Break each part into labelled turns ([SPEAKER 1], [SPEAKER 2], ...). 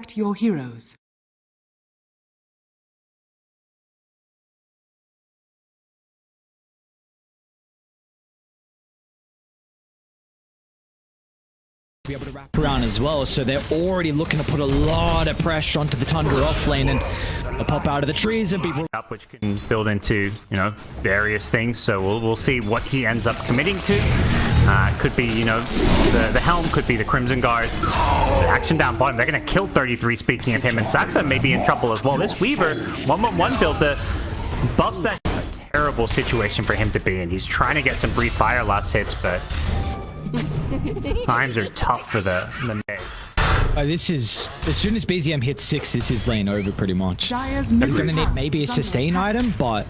[SPEAKER 1] Select your heroes.
[SPEAKER 2] Be able to wrap around as well, so they're already looking to put a lot of pressure onto the Tundra off lane, and they'll pop out of the trees and be
[SPEAKER 3] up, which can build into, you know, various things. So we'll see what he ends up committing to. Could be, you know, the helm, could be the Crimson Guard. The action down bottom, they're going to kill 33, speaking of him, and Saxa may be in trouble as well. This Weaver 1-1 build, the buffs, that a terrible situation for him to be in. He's trying to get some brief fire last hits, but times are tough for the mid.
[SPEAKER 2] This is, as soon as BZM hits 6, this is lane over pretty much. They're going to need maybe a sustain item, but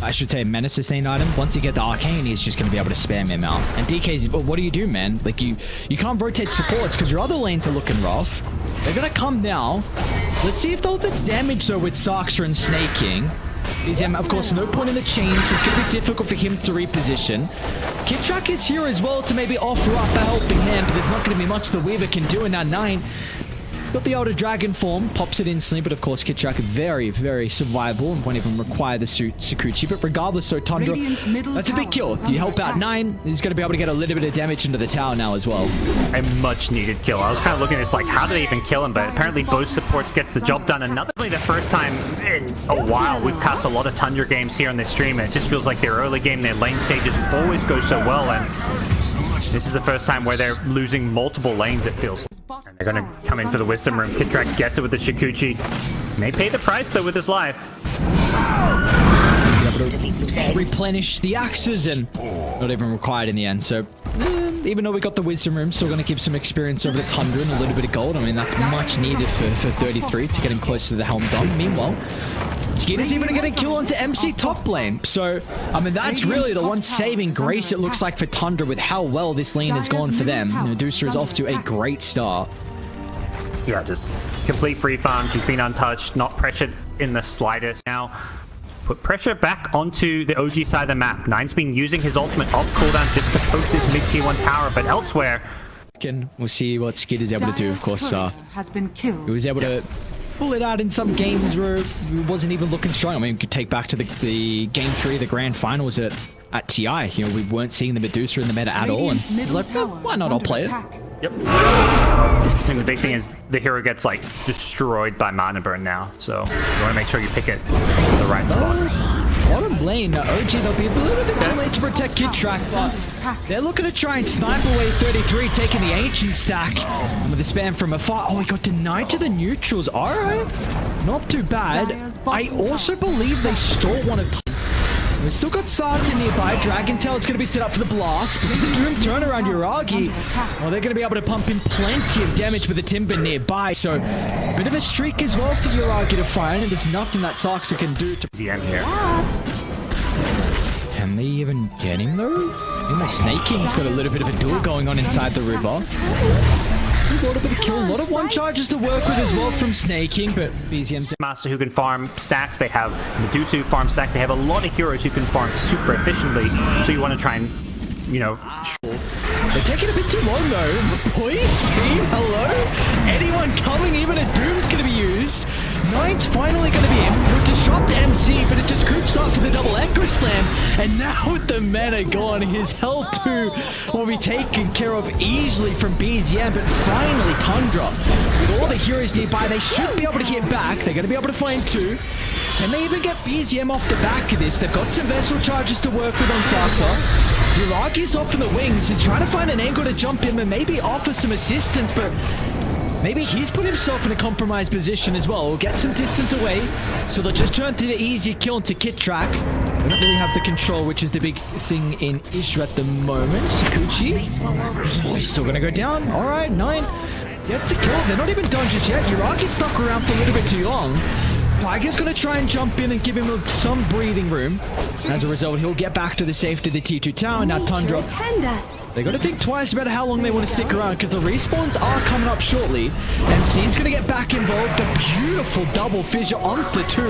[SPEAKER 2] I should say a mana sustain item. Once you get the arcane, he's just going to be able to spam him out. And DK's, but what do you do, man? Like, you can't rotate supports because your other lanes are looking rough. They're going to come now. Let's see if they'll the damage though with Saxa and snaking. BZM, of course, no point in the change. It's going to be difficult for him to reposition. Kitrak is here as well to maybe offer up a helping hand, but there's not going to be much the Weaver can do in that 9. Got the older dragon form, pops it instantly, but of course Kitrak very, very survivable and won't even require the Sakuchi. But regardless, so Tundra, that's a big kill. You help out 9, he's going to be able to get a little bit of damage into the tower now as well.
[SPEAKER 3] A much needed kill. I was kind of looking at this like, how do they even kill him? But apparently both supports gets the job done. Another, the first time in a while we've cast a lot of Tundra games here on this stream, and it just feels like their early game, their lane stages always go so well, and this is the first time where they're losing multiple lanes, it feels. And they're going to come in for the Wisdom Room. Kitrak gets it with the Shikuchi. May pay the price, though, with his life.
[SPEAKER 2] Replenish the axes, and not even required in the end. So, even though we got the Wisdom Room, still going to give some experience over the Tundra and a little bit of gold. I mean, that's much needed for 33 to get him close to the Helm Dom. Meanwhile, Skeeter's even going to kill onto MC top lane. So, I mean, that's really the one saving grace it looks like for Tundra with how well this lane has gone for them. Medusa is off to a great start.
[SPEAKER 3] Yeah, just complete free farm. He's been untouched, not pressured in the slightest. Now, put pressure back onto the OG side of the map. Nine's been using his ultimate off cooldown just to poke this mid-tier 1 tower, but elsewhere...
[SPEAKER 2] We'll see what Skeeter's able to do, of course. He was able to pull it out in some games where it wasn't even looking strong. I mean, you could take back to the game 3, the grand finals at TI. You know, we weren't seeing the Medusa in the meta at all, and like, why not? I'll play it.
[SPEAKER 3] Yep. I think the big thing is the hero gets like destroyed by mana burn now, so you want to make sure you pick it in the right spot.
[SPEAKER 2] Bottom lane, OG, they'll be a little bit too late to protect Kitrak, but they're looking to try and snipe away 33, taking the ancient stack. And with the spam from afar, oh, he got denied to the neutrals. All right, not too bad. I also believe they stole one of... We've still got Sarts nearby. Dragon Tail is going to be set up for the blast. The Doom turnaround Yuragi. Well, they're going to be able to pump in plenty of damage with the Timber nearby. So, a bit of a streak as well for Yuragi to fire, and there's nothing that Saxa can do to...
[SPEAKER 3] ZM here.
[SPEAKER 2] Can they even get him though? My Snake King's got a little bit of a duel going on inside the river. A little bit of kill, a lot of one charges to work with as well from Snake King, but BZM's
[SPEAKER 3] master who can farm stacks. They have Medusa who farm stack. They have a lot of heroes who can farm super efficiently. So you want to try and, you know,
[SPEAKER 2] they're taking a bit too long though. Boys, team, hello? Anyone coming? Even a Doom's going to be used. Nine's finally going to be in. We'll disrupt MC, but it just coops up for the double Echo Slam. And now with the mana gone, his health too will be taken care of easily from BZM. But finally, Tundra, with all the heroes nearby, they should be able to get back. They're going to be able to find 2. Can they even get BZM off the back of this? They've got some vessel charges to work with on Saxa. Yuragi's off in the wings. He's trying to find an angle to jump in and maybe offer some assistance, but maybe he's put himself in a compromised position as well. We'll get some distance away, so they'll just turn to the easy kill into Kitrak. They don't really have the control, which is the big thing in Isra at the moment. Sakuchi, oh, he's still going to go down. All right, 9 gets a kill. They're not even done just yet. Yuragi's stuck around for a little bit too long. Tiger's going to try and jump in and give him some breathing room. As a result, he'll get back to the safety of the T2 tower. Now Tundra, they got to think twice about how long they want to stick around because the respawns are coming up shortly. MC's going to get back involved. A beautiful double fissure onto 2.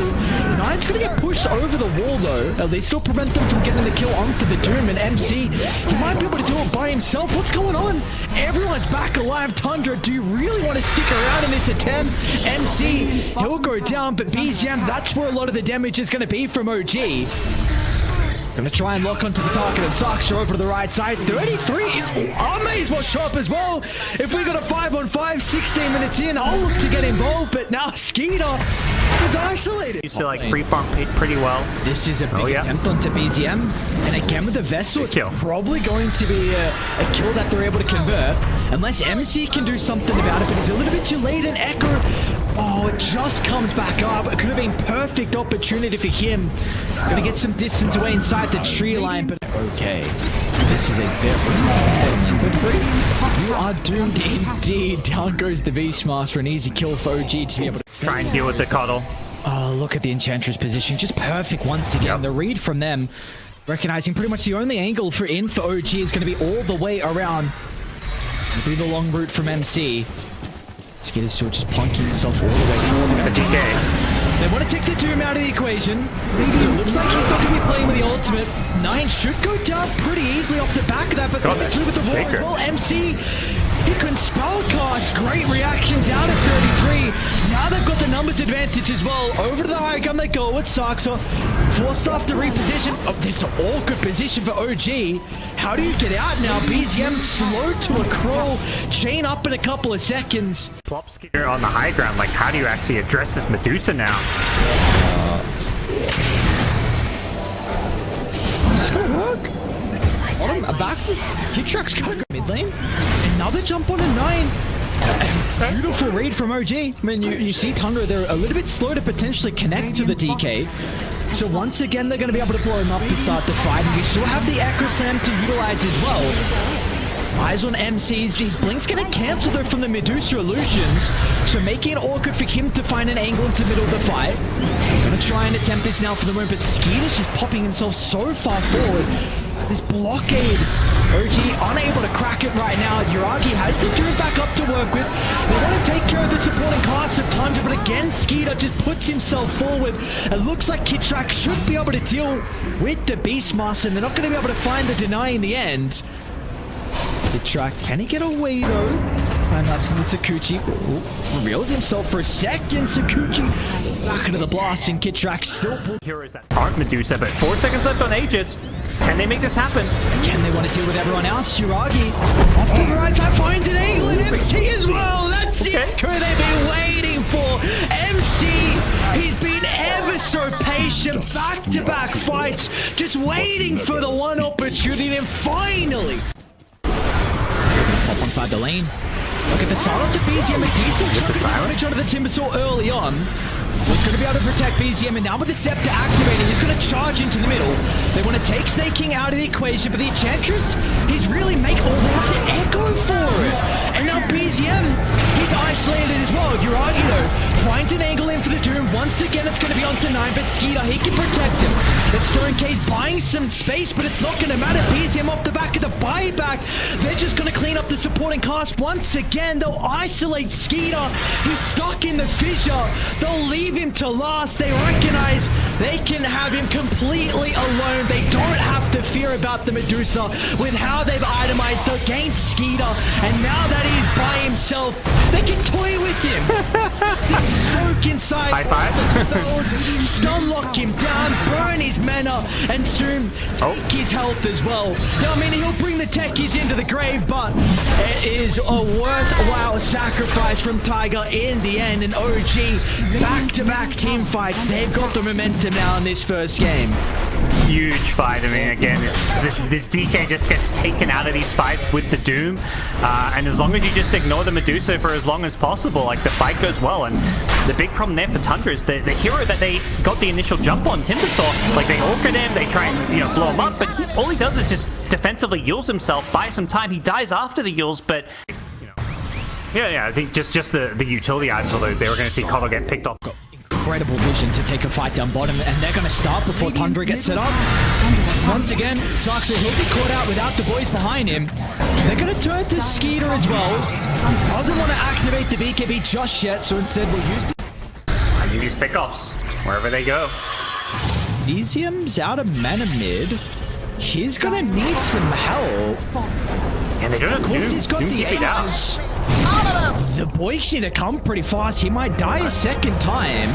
[SPEAKER 2] Nine's going to get pushed over the wall though. At least it'll prevent them from getting the kill onto the Doom. And MC, he might be able to do it by himself. What's going on? Everyone's back alive. Tundra, do you really want to stick around in this attempt? MC, he'll go down, but BZM, that's where a lot of the damage is going to be from OG. Gonna try and lock onto the target of Saksha over to the right side. 33 is Amaze was sharp as well. If we got a 5-on-5, 16 minutes in, I'll look to get involved, but now Skeeter is isolated.
[SPEAKER 3] Used to like free farm pretty well.
[SPEAKER 2] This is a big attempt onto BZM. And again with the Vessel, it's probably going to be a kill that they're able to convert. Unless MC can do something about it, but he's a little bit too late. And Echo, oh, it just comes back up. It could have been perfect opportunity for him. Gonna get some distance away inside the tree line, but okay. This is a very you are doomed indeed. Down goes the Beastmaster, an easy kill for OG to be able to
[SPEAKER 3] try and deal with the cuddle.
[SPEAKER 2] Oh, look at the Enchantress position. Just perfect once again. The read from them, recognizing pretty much the only angle for OG is going to be all the way around. It'll be the long route from MC. Skid is still just plunking himself all the way forward.
[SPEAKER 3] The DK.
[SPEAKER 2] They want to take the Doom out of the equation. So it looks like he's not going to be playing with the ultimate. Nine should go down pretty easily off the back of that, but coming through with the wall as well. MC, he can spellcast. Great reactions out of 33. Now they've got the numbers advantage as well. Over to the high gun they go with Saxa. Forced off to reposition. Oh, this is an awkward position for OG. How do you get out now? BZM slow to a crawl. Chain up in a couple of seconds.
[SPEAKER 3] Plop Skitter on the high ground. Like, how do you actually address this Medusa now?
[SPEAKER 2] This is gonna work. Bottom, a back. Kicktrack's gonna go mid lane. Another jump on a 9. Beautiful read from OG. I mean, you see Tundra, they're a little bit slow to potentially connect to the DK. So once again, they're going to be able to blow him up to start the fight. And you still have the Echo Slam to utilize as well. Eyes on MC's. His Blink's going to cancel though from the Medusa illusions. So making it awkward for him to find an angle into the middle of the fight. Going to try and attempt this now for the moment, but Skeeter's just popping himself so far forward. This blockade. OG unable to crack it right now. Yuragi has the Doom back up to work with. They want to take care of the supporting cast of Tundra, but again, Skeeter just puts himself forward. It looks like Kitrack should be able to deal with the Beastmaster, and they're not going to be able to find the deny in the end. Kitrack, can he get away though? Time lapse into Sakuchi. Reveals himself for a second. Sakuchi back into the blast, and Kitrack still.
[SPEAKER 3] Heroes that aren't Medusa, but 4 seconds left on Aegis. Can they make this happen?
[SPEAKER 2] Again, they want to deal with everyone else. Yuragi off to the right side finds an angle in MC as well. That's it. Who they've been waiting for. MC, he's been ever so patient. Back-to-back fights, just waiting for the one opportunity, and finally. Pop inside the lane. Look at the silence of BZM. A decent damage onto the Timbersaw early on. Was going to be able to protect BZM, and now with the Scepter activating, he's going to charge into the middle. They want to take Snake King out of the equation, but the Enchantress, he's really making all they have to Echo for it. And now BZM, he's isolated as well. Yuragi though, finds an angle in for the Doom. Once again, it's going to be onto 9, but Skeeter, he can protect him. The Stone Cage buying some space, but it's not going to matter. BZM off the back of the buyback. They're just going to clean up the supporting cast. Once again, they'll isolate Skeeter. He's stuck in the fissure. They'll leave him to last. They recognize they can have him completely alone. They don't have to fear about the Medusa with how they've itemized against Skeeter. And now that he's by himself, they can toy with him. Soak inside.
[SPEAKER 3] High five.
[SPEAKER 2] Stun lock him down, burn his mana, and soon take his health as well. Now, I mean, he'll bring the techies into the grave, but it is a worthwhile sacrifice from Tiger in the end. And OG, back-to-back team fights. They've got the momentum now in this first game.
[SPEAKER 3] Huge fight. I mean, again, it's, this DK just gets taken out of these fights with the Doom. And as long as you just ignore the Medusa for as long as possible, like, the fight goes well. And the big problem there for Tundra is the hero that they got the initial jump on, Timbersaw, like, they orchid him, they try and, you know, blow him up, but all he does is just defensively heals himself, buys some time. He dies after the heals, but, you know, yeah, I think just the utility items, although they were going to see Coddle get picked off.
[SPEAKER 2] incredible vision to take a fight down bottom, and they're going to start before Tundra gets set up. Once again, Saxo, he'll be caught out without the boys behind him. They're going to turn to Skeeter as well. Doesn't want to activate the BKB just yet, so instead we'll use the...
[SPEAKER 3] I need these pickoffs wherever they go.
[SPEAKER 2] Elysium's out of mana mid. He's going to need some help.
[SPEAKER 3] And they don't have
[SPEAKER 2] Of course, he's got the ages. The boys need to come pretty fast. He might die a second time.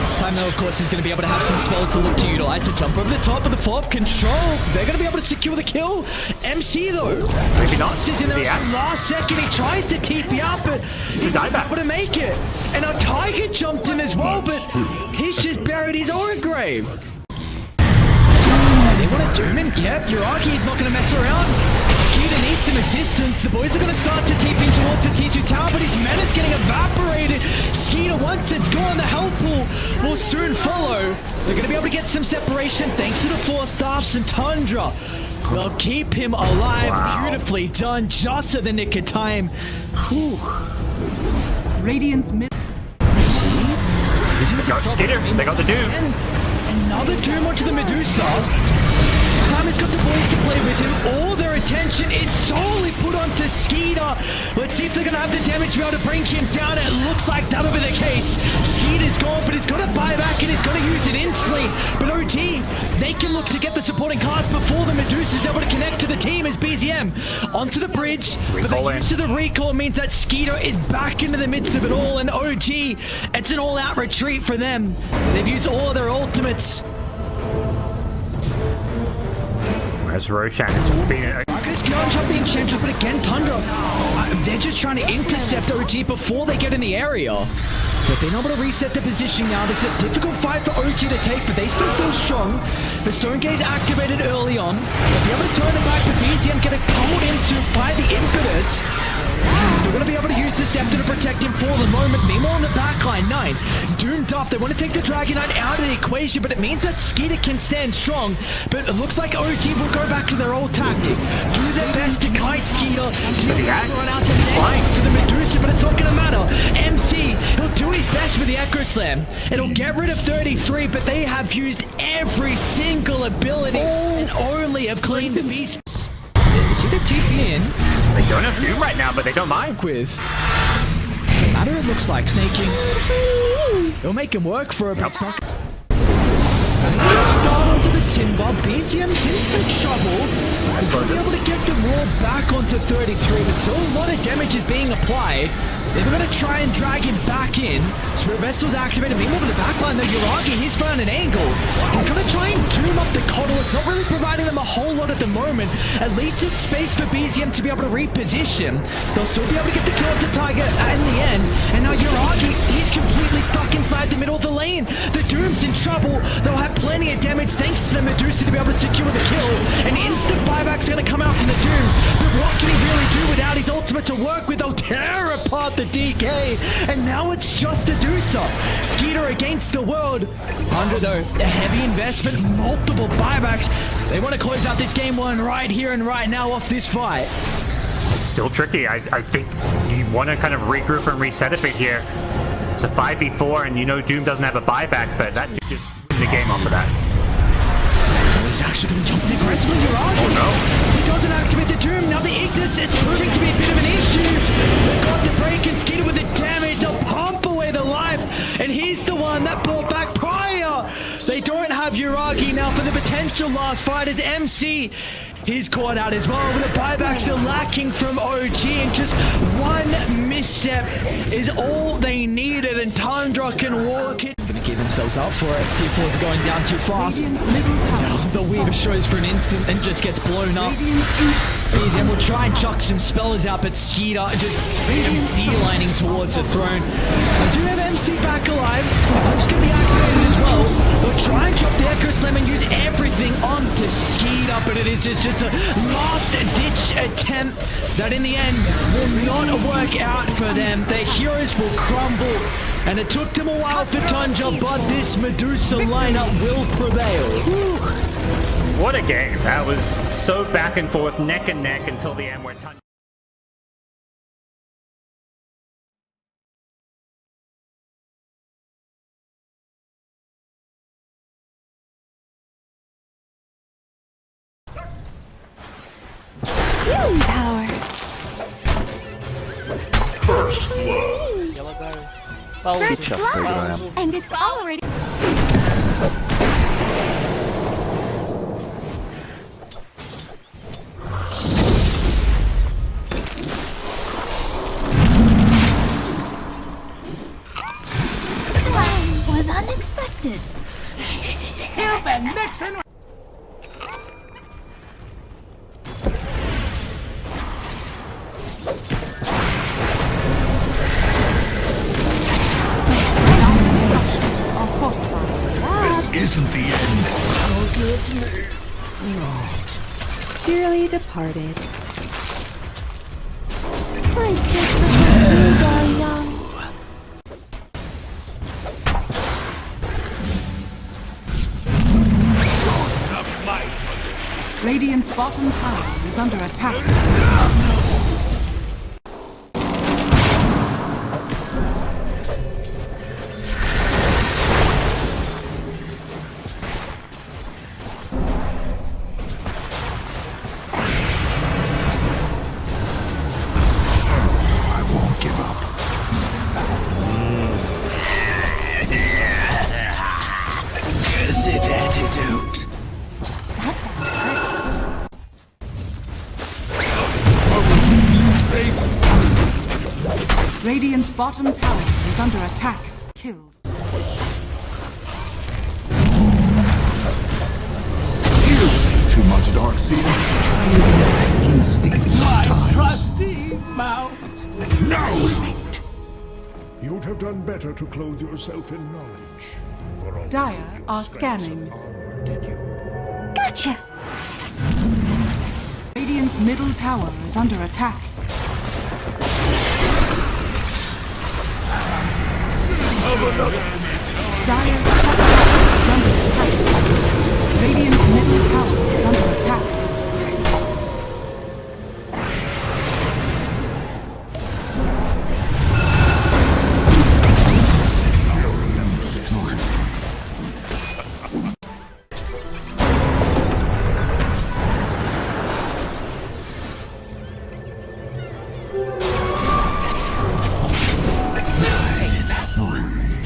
[SPEAKER 2] This time, though, of course, he's going to be able to have some spells to look to utilize to jump over the top of the fourth control. They're going to be able to secure the kill. MC, though,
[SPEAKER 3] maybe not.
[SPEAKER 2] Is in the last second. He tries to TP out, but he's not able to make it. And our Tiger jumped in as well, but he's just buried his own grave. They want to doom him. Yep, Yuragi is not going to mess around. Skeeter needs some assistance. The boys are going to start to TP in towards the T2 tower, but his mana's getting evaporated. Skeeter, once it's gone, the help will soon follow. They're going to be able to get some separation thanks to the 4 staffs, and Tundra will keep him alive. Wow. Beautifully done, just at the nick of time. Whew.
[SPEAKER 1] Radiant's mid.
[SPEAKER 3] They got Skeeter. They got the Doom.
[SPEAKER 2] And another Doom onto the Medusa. This time he's got the boys to play with him. All their attention is solely put onto Skeeter. Let's see if they're going to have the damage to be able to bring him down. It looks like that'll be the case. Skeeter's gone, but he's got to buy back and he's got to use it instantly. But OG, they can look to get the supporting cards before the Medusa's able to connect to the team as BZM onto the bridge. But the use of the recall means that Skeeter is back into the midst of it all, and OG, it's an all-out retreat for them. They've used all their ultimates.
[SPEAKER 3] Where's Roshan? It's been
[SPEAKER 2] Marcus can't jump the Enchantress, but again, Tundra, they're just trying to intercept OG before they get in the area. But they're not able to reset the position now. This is a difficult fight for OG to take, but they still feel strong. The Stone Gaze activated early on. They'll be able to turn it back, but BZM getting pulled into by the impetus. Still going to be able to use the Scepter to protect him for the moment. Meanwhile, on the backline, 9 doomed up. They want to take the Dragon Knight out of the equation, but it means that Skeeter can stand strong. But it looks like OG will go back to their old tactic. Do their best to kite Skeeter. Run out to the Medusa, but it's not going to matter. MC, he'll do his best with the Echo Slam. It'll get rid of 33, but they have used every single ability and only have cleaned the beast. See the TP in.
[SPEAKER 3] They don't have Doom right now, but they don't mind.
[SPEAKER 2] With no matter it looks like snaking. It'll make him work for a bit. It's not. Start onto the Timber. BZM's in some trouble. He's going to be able to get the roar back onto 33, but still a lot of damage is being applied. They're going to try and drag him back in. Spirit Vessel's activated. Meanwhile, to the backline, though, Yuragi, he's found an angle. He's going to try and doom up the Coddle. It's not really providing them a whole lot at the moment. At least it's space for BZM to be able to reposition. They'll still be able to get the kill to Tiger in the end. And now Yuragi, he's completely stuck inside the middle of the lane. The Doom's in trouble. They'll have plenty of damage thanks to the Medusa to be able to secure the kill. An instant buyback's going to come out from the Doom. But what can he really do without his ultimate to work with? They'll tear apart the DK, and now it's just a Medusa. Skeeter against the world. Under though, a heavy investment, multiple buybacks. They want to close out this game 1 right here and right now off this fight.
[SPEAKER 3] It's still tricky. I think you want to kind of regroup and reset a bit here. It's a 5v4, and you know Doom doesn't have a buyback, but that just win the game off of that.
[SPEAKER 2] He's actually going to jump in aggressively. Yuragi.
[SPEAKER 3] Oh no.
[SPEAKER 2] He doesn't activate the Doom. Now the Ignis, it's proving to be a bit of an issue. They've got the break and Skeeter with the damage. They'll pump away the life. And he's the one that brought back prior. They don't have Yuragi now for the potential last fight as MC. He's caught out as well, but the buybacks are lacking from OG, and just one misstep is all they needed, and Tundra can walk it. Gonna give themselves up for it. T4's are going down too fast. The Weaver shows for an instant and just gets blown up. BZM will try and chuck some spells out, but Skeeter just D-lining towards the throne. I do have MC back alive. Who's going to be activated as well. They'll try and chop the Echo Slam and use everything onto Skeeter, but it is just a last-ditch attempt that in the end will not work out for them. Their heroes will crumble, and it took them a while for Tundra, but this Medusa lineup will prevail. Whew.
[SPEAKER 3] What a game. That was so back and forth, neck and neck until the end where Tundra...
[SPEAKER 4] Healing power.
[SPEAKER 5] First blood.
[SPEAKER 2] Yellow bow.
[SPEAKER 4] First blood. And it's already. Was unexpected.
[SPEAKER 6] You've been mixing.
[SPEAKER 1] Structures are fortified.
[SPEAKER 5] This isn't the end.
[SPEAKER 7] Dearly departed.
[SPEAKER 4] I guess the good do die young.
[SPEAKER 1] Radiant's bottom tower is under attack.
[SPEAKER 5] I won't give up. Cursed antidote.
[SPEAKER 1] Radiant's bottom tower is under attack. Killed.
[SPEAKER 5] Too much Darkseid. Train my instincts sometimes.
[SPEAKER 6] Trusty mouth.
[SPEAKER 5] No!
[SPEAKER 8] You'd have done better to clothe yourself in knowledge. For all
[SPEAKER 1] Dire are scanning.
[SPEAKER 8] armor, did you?
[SPEAKER 4] Gotcha.
[SPEAKER 1] Radiant's middle tower is under attack. Dire's top tower is under attack. Radiant's middle tower is under attack.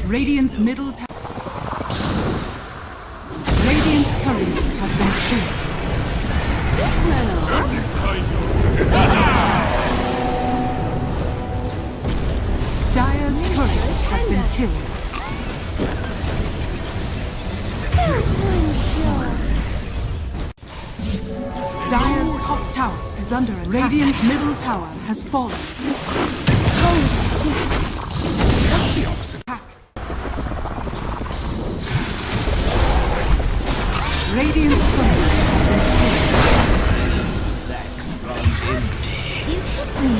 [SPEAKER 1] Radiant's middle tower. Radiant's courier has been killed. Dire's courier has been killed. Dire's top tower is under attack. Radiant's middle tower has fallen.
[SPEAKER 5] That's the opposite.
[SPEAKER 1] Attack. Radiant's courier has been killed.
[SPEAKER 5] Sex from empty.
[SPEAKER 4] You hit me.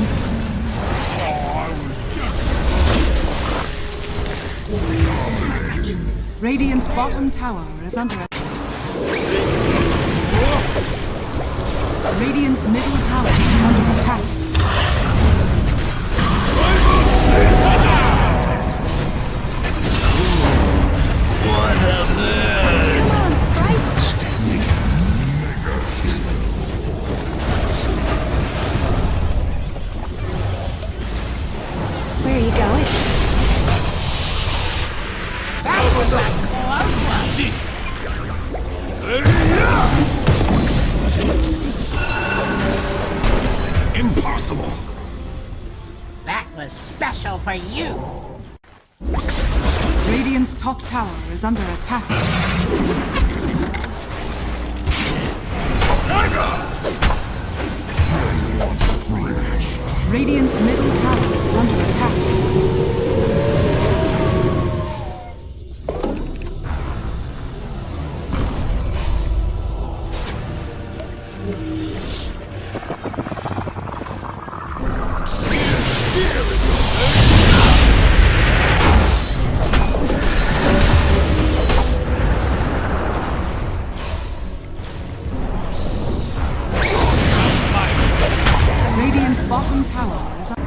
[SPEAKER 1] Radiant's bottom tower is under attack. Radiant's middle tower is under attack.
[SPEAKER 5] What a bird!
[SPEAKER 4] Come on, sprites. Where are you going?
[SPEAKER 5] Impossible!
[SPEAKER 6] That was special for you.
[SPEAKER 1] Radiant's top tower is under attack. Radiant's middle tower is under attack. Radiant's bottom tower is under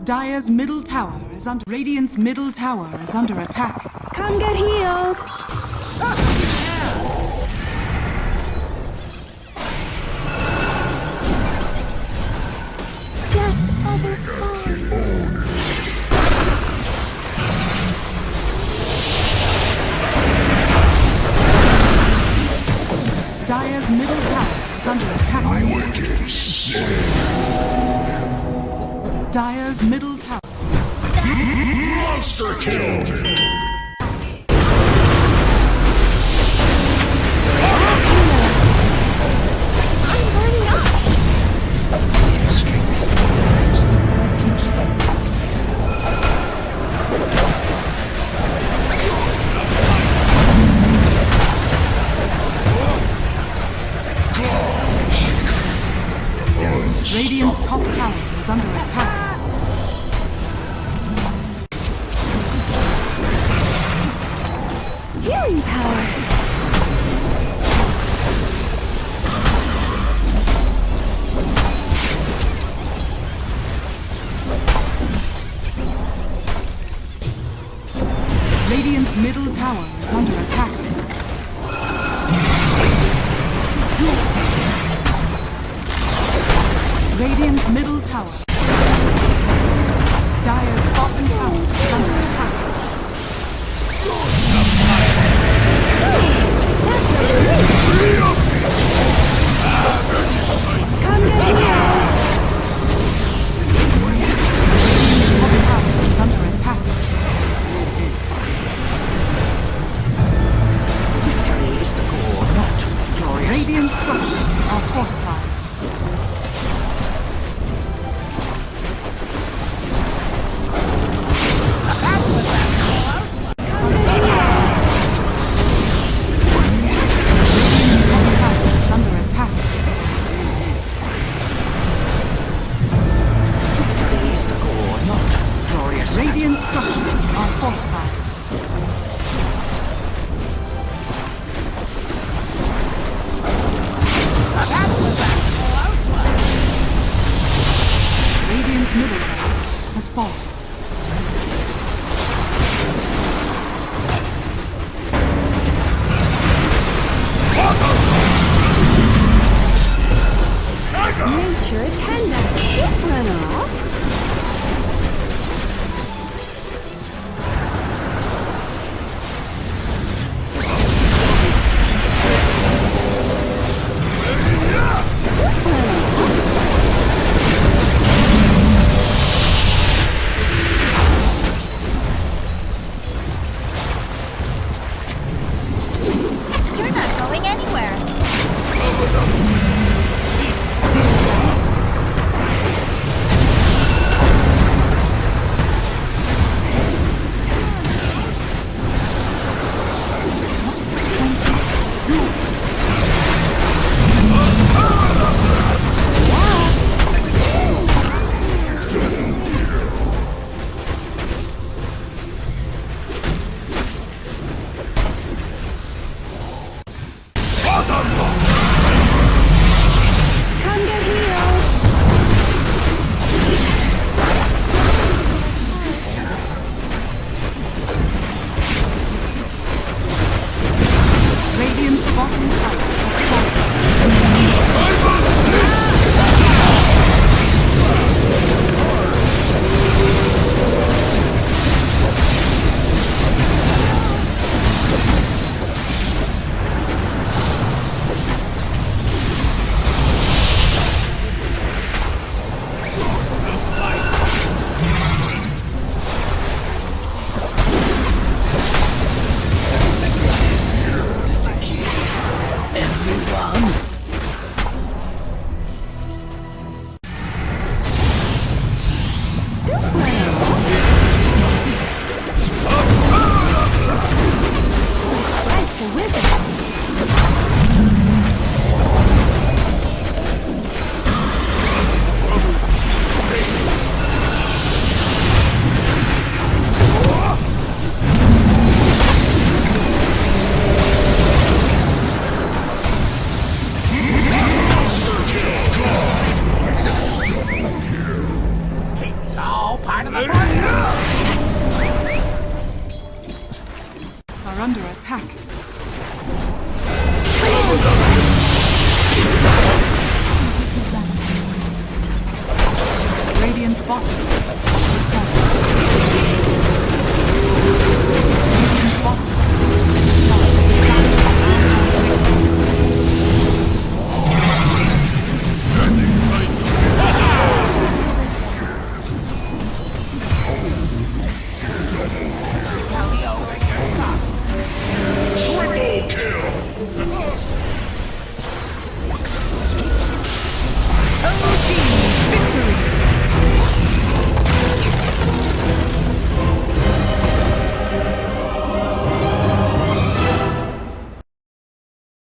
[SPEAKER 1] Dire's middle tower is under Radiant's middle tower is under attack.
[SPEAKER 7] Come get healed.
[SPEAKER 4] Death over all.
[SPEAKER 1] Dire's middle tower is under attack. Dire's middle tower.
[SPEAKER 5] Monster kill!
[SPEAKER 4] I'm burning up.
[SPEAKER 1] Radiant's top tower is under attack.
[SPEAKER 4] Healing power.
[SPEAKER 1] Radiant's middle tower is under attack. Radiant's middle tower. Dire's bottom tower is under attack.
[SPEAKER 4] That's a relief. Come get healed.
[SPEAKER 1] Top tower is under attack.
[SPEAKER 5] Victory is the goal, not glorious.
[SPEAKER 1] Radiant structures are fortified. Radiant structures are fortified. Radiant's middle base has fallen.
[SPEAKER 4] Nature attend us. It went off.
[SPEAKER 9] You're not going anywhere.
[SPEAKER 1] are under attack. Radiant's bottom is falling.